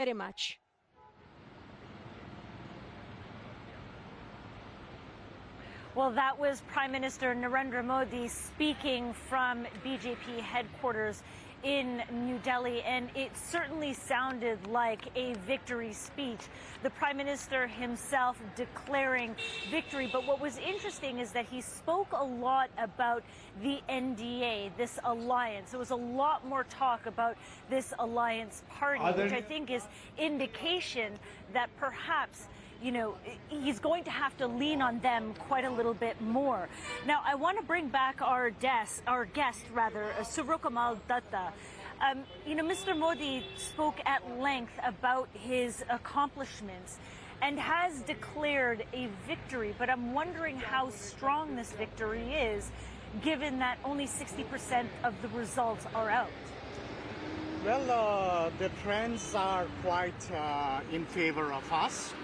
very much. Well, that was Prime Minister Narendra Modi speaking from BJP headquarters in New Delhi, and it certainly sounded like a victory speech. The Prime Minister himself declaring victory. But what was interesting is that he spoke a lot about the NDA, this alliance. There was a lot more talk about this alliance party, which I think is indication that perhaps he's going to have to lean on them quite a little bit more. Now, I want to bring back our guest, Suryokamal Datta. Mr. Modi spoke at length about his accomplishments and has declared a victory, but I'm wondering how strong this victory is, given that only 60% of the results are out. Well, the trends are quite in favor of us.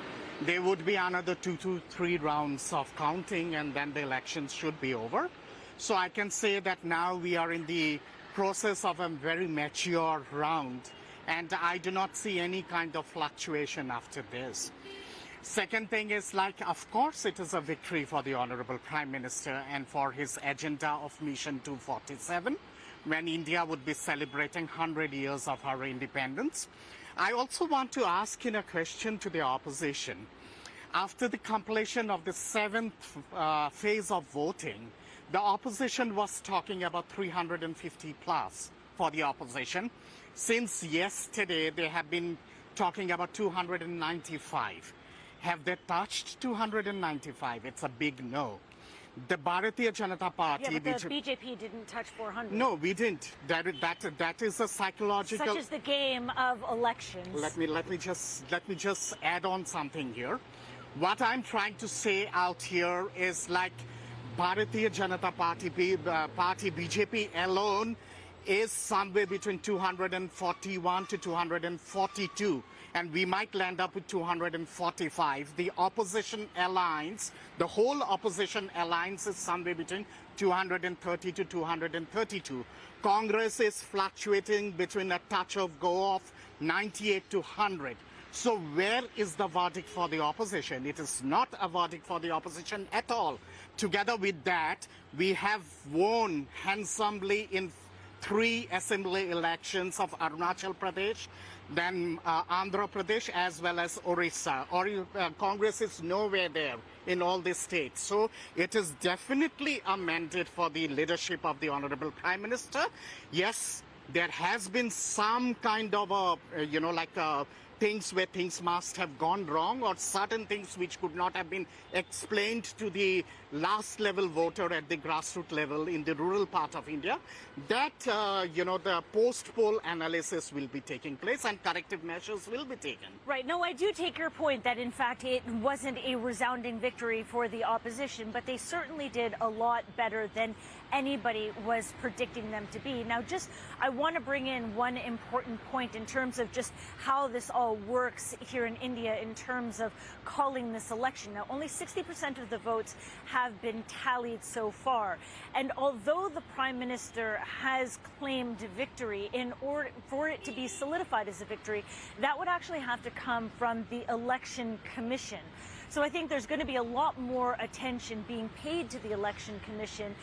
There would be another 2 to 3 rounds of counting, and then the elections should be over. So I can say that now we are in the process of a very mature round, and I do not see any kind of fluctuation after this. Second thing is, of course, it is a victory for the Honorable Prime Minister and for his agenda of Mission 247, when India would be celebrating 100 years of our independence. I also want to ask a question to the opposition. After the completion of the 7th phase of voting, the opposition was talking about 350 plus for the opposition. Since yesterday, they have been talking about 295. Have they touched 295? It's a big no. The Bharatiya Janata Party... Yeah, but the BJP didn't touch 400. No, we didn't. That is a psychological... Such is the game of elections. Let me just add on something here. What I'm trying to say out here is Bharatiya Janata Party BJP alone is somewhere between 241 to 242. And we might land up with 245. The opposition alliance, the whole opposition alliance is somewhere between 230 to 232. Congress is fluctuating between a touch of go of 98 to 100. So where is the verdict for the opposition? It is not a verdict for the opposition at all. Together with that, we have won handsomely in 3 assembly elections of Arunachal Pradesh, then Andhra Pradesh, as well as Orissa. Congress is nowhere there in all these states. So it is definitely a mandate for the leadership of the Honorable Prime Minister. Yes, there has been some kind of things where things must have gone wrong, or certain things which could not have been explained to the last level voter at the grassroots level in the rural part of India. That, the post-poll analysis will be taking place and corrective measures will be taken. Right. No, I do take your point that, in fact, it wasn't a resounding victory for the opposition, but they certainly did a lot better than anybody was predicting them to be. Now, I want to bring in one important point in terms of just how this all works here in India in terms of calling this election. Now, only 60% of the votes have been tallied so far. And although the Prime Minister has claimed victory, in order for it to be solidified as a victory, that would actually have to come from the Election Commission. So I think there's going to be a lot more attention being paid to the Election Commission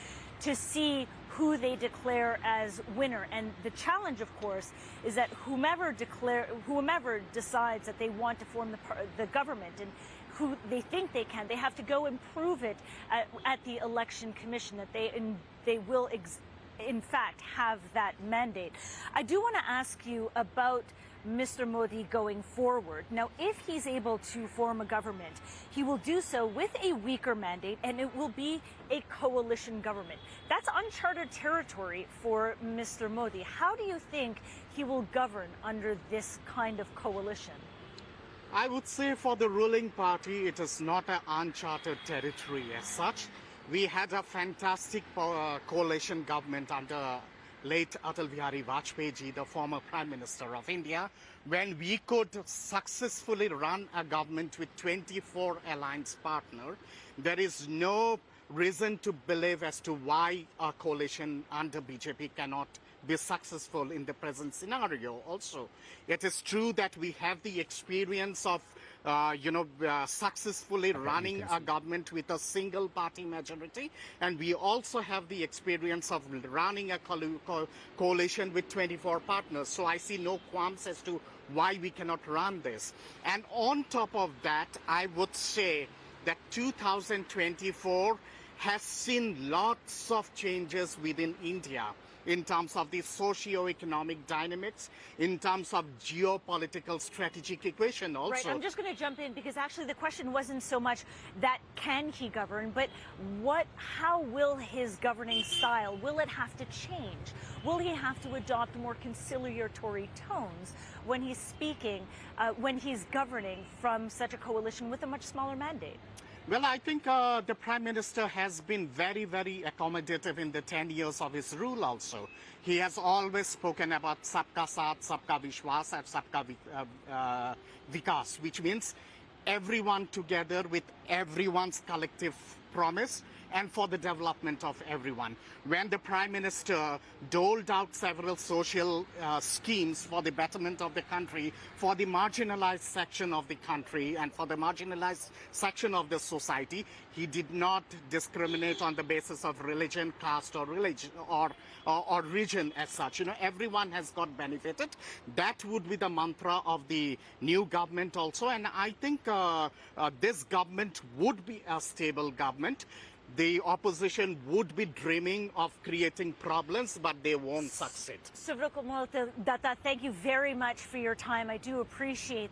to see who they declare as winner. And the challenge, of course, is that whomever decides that they want to form the government and who they think they can, they have to go and prove it at the Election Commission that they will in fact have that mandate. I do want to ask you about Mr. Modi going forward. Now, if he's able to form a government, he will do so with a weaker mandate, and it will be a coalition government. That's uncharted territory for Mr. Modi. How do you think he will govern under this kind of coalition? I would say for the ruling party, it is not an uncharted territory as such. We had a fantastic coalition government under late Atal Bihari Vajpayee ji, the former Prime Minister of India, when we could successfully run a government with 24 alliance partners. There is no reason to believe as to why a coalition under BJP cannot be successful in the present scenario also. It is true that we have the experience of successfully running a government with a single party majority, and we also have the experience of running a coalition with 24 partners. So I see no qualms as to why we cannot run this. And on top of that, I would say that 2024 has seen lots of changes within India in terms of the socio-economic dynamics, in terms of geopolitical strategic equation also. Right, I'm just going to jump in because actually the question wasn't so much that can he govern, but how will his governing style, will it have to change? Will he have to adopt more conciliatory tones when he's speaking, when he's governing from such a coalition with a much smaller mandate? Well, I think the Prime Minister has been very, very accommodative in the 10 years of his rule also. He has always spoken about Sabka Saath, Sabka Vishwas, and Sabka Vikas, which means everyone together with everyone's collective promise and for the development of everyone. When the Prime Minister doled out several social schemes for the betterment of the country, for the marginalized section of the country and for the marginalized section of the society, he did not discriminate on the basis of religion, caste or religion or region as such. You know, everyone has got benefited. That would be the mantra of the new government also, and I think this government would be a stable government. The opposition would be dreaming of creating problems, but they won't succeed. Subrata Datta, thank you very much for your time. I do appreciate this.